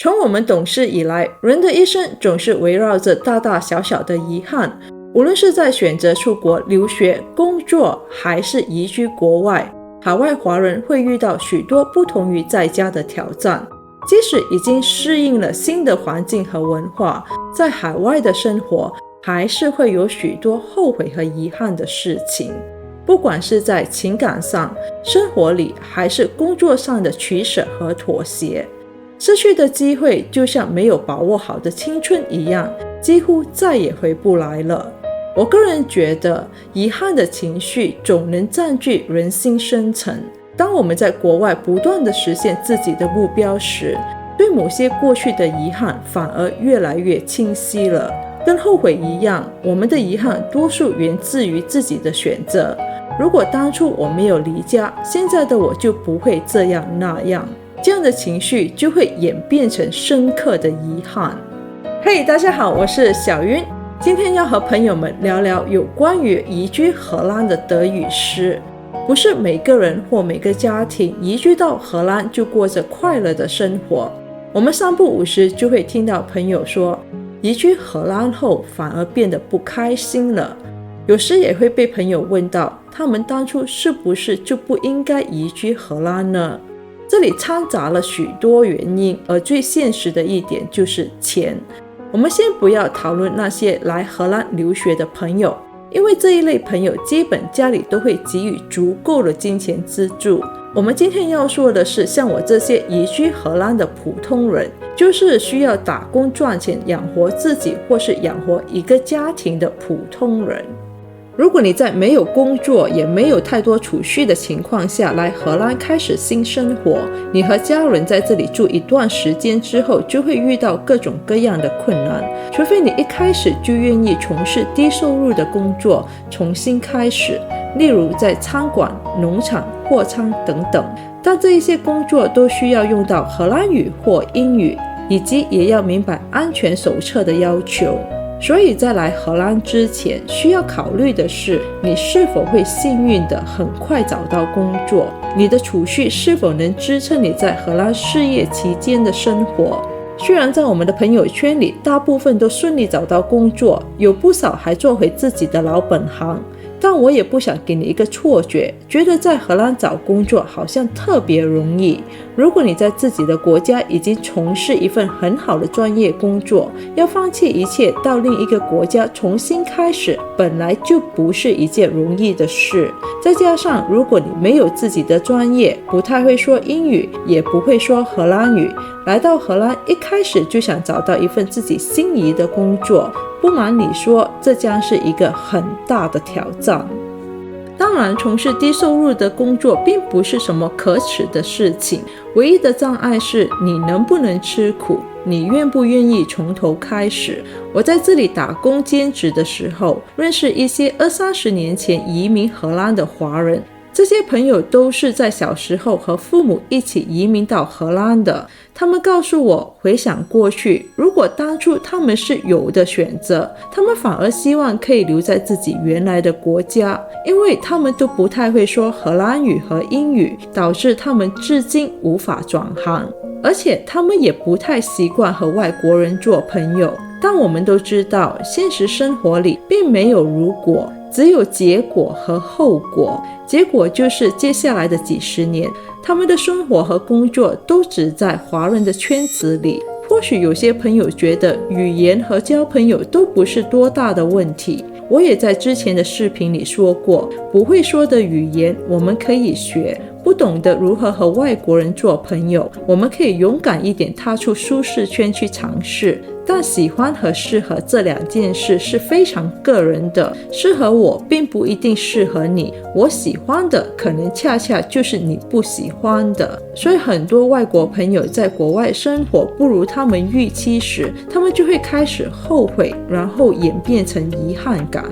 从我们懂事以来，人的一生总是围绕着大大小小的遗憾，无论是在选择出国留学、工作，还是移居国外，海外华人会遇到许多不同于在家的挑战。即使已经适应了新的环境和文化，在海外的生活还是会有许多后悔和遗憾的事情。不管是在情感上、生活里，还是工作上的取舍和妥协，失去的机会就像没有把握好的青春一样，几乎再也回不来了。我个人觉得，遗憾的情绪总能占据人心深层。当我们在国外不断地实现自己的目标时，对某些过去的遗憾反而越来越清晰了。跟后悔一样，我们的遗憾多数源自于自己的选择。如果当初我没有离家，现在的我就不会这样那样，这样的情绪就会演变成深刻的遗憾。嘿，大家好，我是小云，今天要和朋友们聊聊有关于移居荷兰的得与失。不是每个人或每个家庭移居到荷兰就过着快乐的生活。我们三不五时就会听到朋友说，移居荷兰后反而变得不开心了。有时也会被朋友问到，他们当初是不是就不应该移居荷兰呢？这里掺杂了许多原因，而最现实的一点就是钱。我们先不要讨论那些来荷兰留学的朋友，因为这一类朋友基本家里都会给予足够的金钱资助。我们今天要说的是像我这些移居荷兰的普通人，就是需要打工赚钱养活自己或是养活一个家庭的普通人。如果你在没有工作也没有太多储蓄的情况下来荷兰开始新生活，你和家人在这里住一段时间之后，就会遇到各种各样的困难，除非你一开始就愿意从事低收入的工作，重新开始，例如在餐馆、农场、货仓等等。但这一些工作都需要用到荷兰语或英语，以及也要明白安全手册的要求。所以在来荷兰之前，需要考虑的是你是否会幸运地很快找到工作，你的储蓄是否能支撑你在荷兰事业期间的生活。虽然在我们的朋友圈里，大部分都顺利找到工作，有不少还做回自己的老本行，但我也不想给你一个错觉，觉得在荷兰找工作好像特别容易。如果你在自己的国家已经从事一份很好的专业工作，要放弃一切到另一个国家重新开始，本来就不是一件容易的事。再加上如果你没有自己的专业，不太会说英语，也不会说荷兰语，来到荷兰一开始就想找到一份自己心仪的工作，不瞒你说，这将是一个很大的挑战。当然，从事低收入的工作并不是什么可耻的事情，唯一的障碍是你能不能吃苦，你愿不愿意从头开始。我在这里打工兼职的时候，认识一些20-30年前移民荷兰的华人，这些朋友都是在小时候和父母一起移民到荷兰的。他们告诉我，回想过去，如果当初他们是有的选择，他们反而希望可以留在自己原来的国家，因为他们都不太会说荷兰语和英语，导致他们至今无法转行，而且他们也不太习惯和外国人做朋友。但我们都知道，现实生活里并没有如果，只有结果和后果。结果就是接下来的几十年，他们的生活和工作都只在华人的圈子里。或许有些朋友觉得语言和交朋友都不是多大的问题，我也在之前的视频里说过，不会说的语言我们可以学，不懂得如何和外国人做朋友，我们可以勇敢一点踏出舒适圈去尝试。但喜欢和适合这两件事是非常个人的，适合我并不一定适合你，我喜欢的可能恰恰就是你不喜欢的。所以很多外国朋友在国外生活不如他们预期时，他们就会开始后悔，然后演变成遗憾感。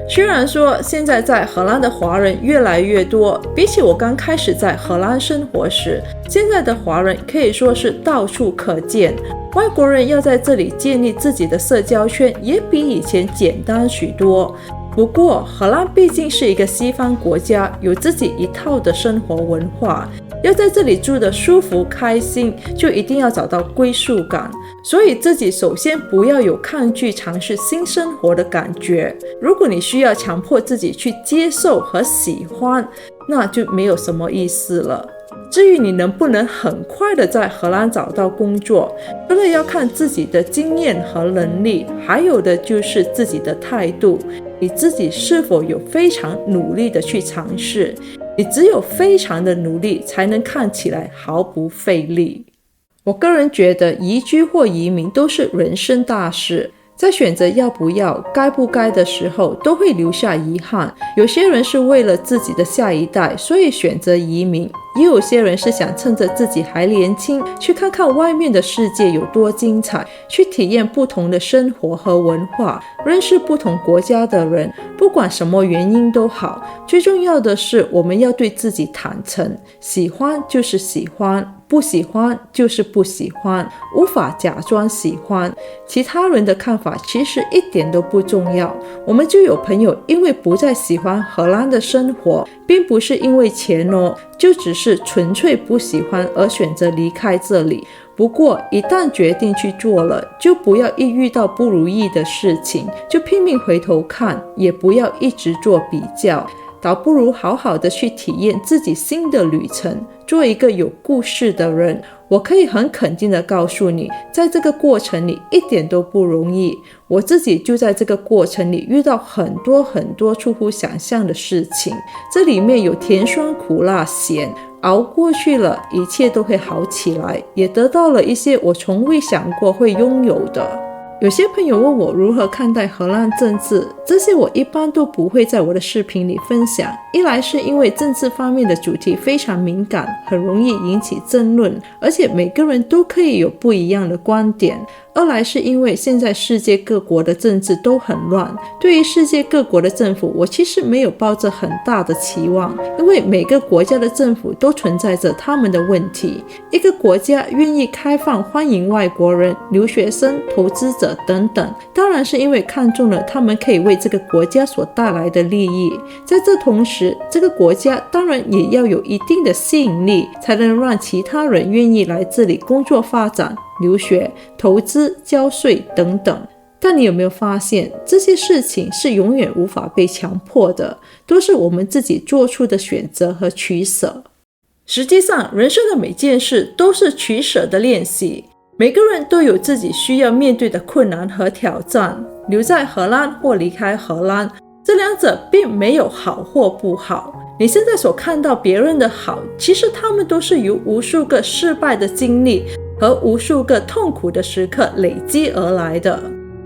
虽然说现在在荷兰的华人越来越多，比起我刚开始在荷兰生活时，现在的华人可以说是到处可见。外国人要在这里建立自己的社交圈也比以前简单许多。不过荷兰毕竟是一个西方国家，有自己一套的生活文化，要在这里住得舒服开心，就一定要找到归属感。所以自己首先不要有抗拒尝试新生活的感觉。如果你需要强迫自己去接受和喜欢，那就没有什么意思了。至于你能不能很快的在荷兰找到工作，除了要看自己的经验和能力，还有的就是自己的态度，你自己是否有非常努力的去尝试。你只有非常的努力，才能看起来毫不费力。我个人觉得移居或移民都是人生大事，在选择要不要、该不该的时候，都会留下遗憾。有些人是为了自己的下一代，所以选择移民；也有些人是想趁着自己还年轻，去看看外面的世界有多精彩，去体验不同的生活和文化，认识不同国家的人。不管什么原因都好，最重要的是我们要对自己坦诚，喜欢就是喜欢，不喜欢就是不喜欢，无法假装喜欢。其他人的看法其实一点都不重要。我们就有朋友因为不再喜欢荷兰的生活，并不是因为钱哦，就只是纯粹不喜欢而选择离开这里。不过一旦决定去做了，就不要一遇到不如意的事情就拼命回头看，也不要一直做比较，倒不如好好的去体验自己新的旅程，做一个有故事的人。我可以很肯定的告诉你，在这个过程里一点都不容易。我自己就在这个过程里遇到很多出乎想象的事情，这里面有甜酸苦辣咸，熬过去了，一切都会好起来，也得到了一些我从未想过会拥有的。有些朋友问我如何看待荷兰政治，这些我一般都不会在我的视频里分享。一来是因为政治方面的主题非常敏感，很容易引起争论，而且每个人都可以有不一样的观点。二来是因为现在世界各国的政治都很乱，对于世界各国的政府，我其实没有抱着很大的期望，因为每个国家的政府都存在着他们的问题。一个国家愿意开放欢迎外国人、留学生、投资者等等，当然是因为看中了他们可以为这个国家所带来的利益。在这同时，这个国家当然也要有一定的吸引力，才能让其他人愿意来这里工作发展、留学、投资、交税等等。但你有没有发现，这些事情是永远无法被强迫的，都是我们自己做出的选择和取舍。实际上，人生的每件事都是取舍的练习，每个人都有自己需要面对的困难和挑战。留在荷兰或离开荷兰，这两者并没有好或不好。你现在所看到别人的好，其实他们都是由无数个失败的经历和无数个痛苦的时刻累积而来的。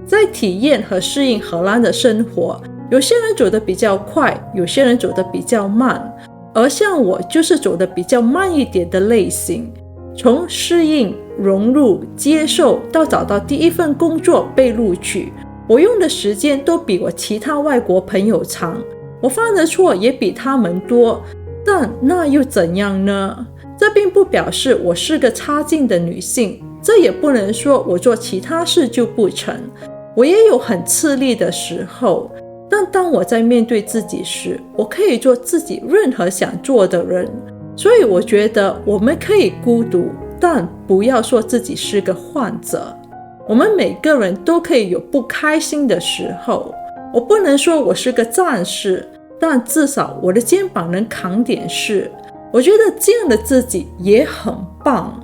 在体验和适应荷兰的生活，有些人走得比较快，有些人走得比较慢，而像我就是走得比较慢一点的类型。从适应、融入、接受到找到第一份工作被录取，我用的时间都比我其他外国朋友长，我犯的错也比他们多，但那又怎样呢？这并不表示我是个差劲的女性，这也不能说我做其他事就不成。我也有很吃力的时候，但当我在面对自己时，我可以做自己任何想做的人。所以我觉得我们可以孤独，但不要说自己是个患者。我们每个人都可以有不开心的时候，我不能说我是个战士，但至少我的肩膀能扛点事。我觉得这样的自己也很棒。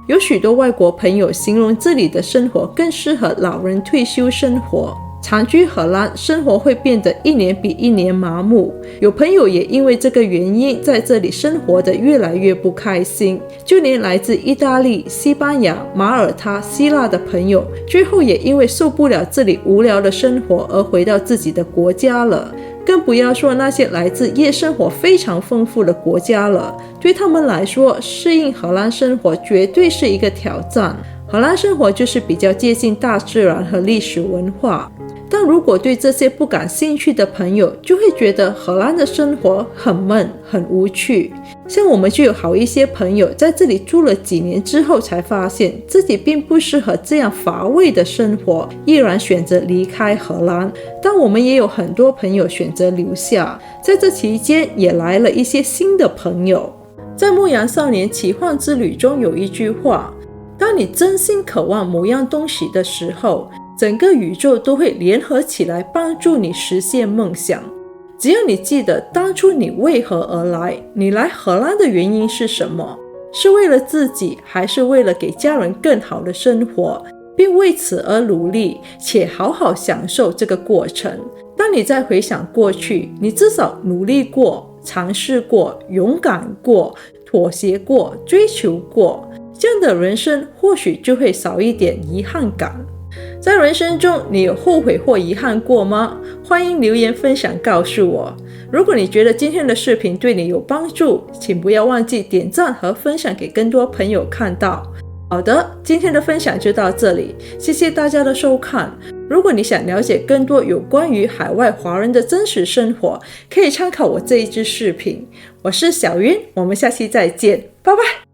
有许多外国朋友形容这里的生活更适合老人退休生活，长居荷兰，生活会变得一年比一年麻木。有朋友也因为这个原因在这里生活得越来越不开心，就连来自意大利、西班牙、马耳他、希腊的朋友，最后也因为受不了这里无聊的生活而回到自己的国家了。更不要说那些来自夜生活非常丰富的国家了，对他们来说，适应荷兰生活绝对是一个挑战。荷兰生活就是比较接近大自然和历史文化，但如果对这些不感兴趣的朋友，就会觉得荷兰的生活很闷、很无趣。像我们就有好一些朋友在这里住了几年之后，才发现自己并不适合这样乏味的生活，毅然选择离开荷兰。但我们也有很多朋友选择留下，在这期间也来了一些新的朋友。在《牧羊少年奇幻之旅》中有一句话，当你真心渴望某样东西的时候，整个宇宙都会联合起来帮助你实现梦想。只要你记得当初你为何而来，你来荷兰的原因是什么，是为了自己，还是为了给家人更好的生活，并为此而努力，且好好享受这个过程。当你再回想过去，你至少努力过，尝试过，勇敢过，妥协过，追求过，这样的人生或许就会少一点遗憾感。在人生中，你有后悔或遗憾过吗？欢迎留言分享告诉我。如果你觉得今天的视频对你有帮助，请不要忘记点赞和分享给更多朋友看到。好的，今天的分享就到这里，谢谢大家的收看。如果你想了解更多有关于海外华人的真实生活，可以参考我这一支视频。我是小云，我们下期再见，拜拜。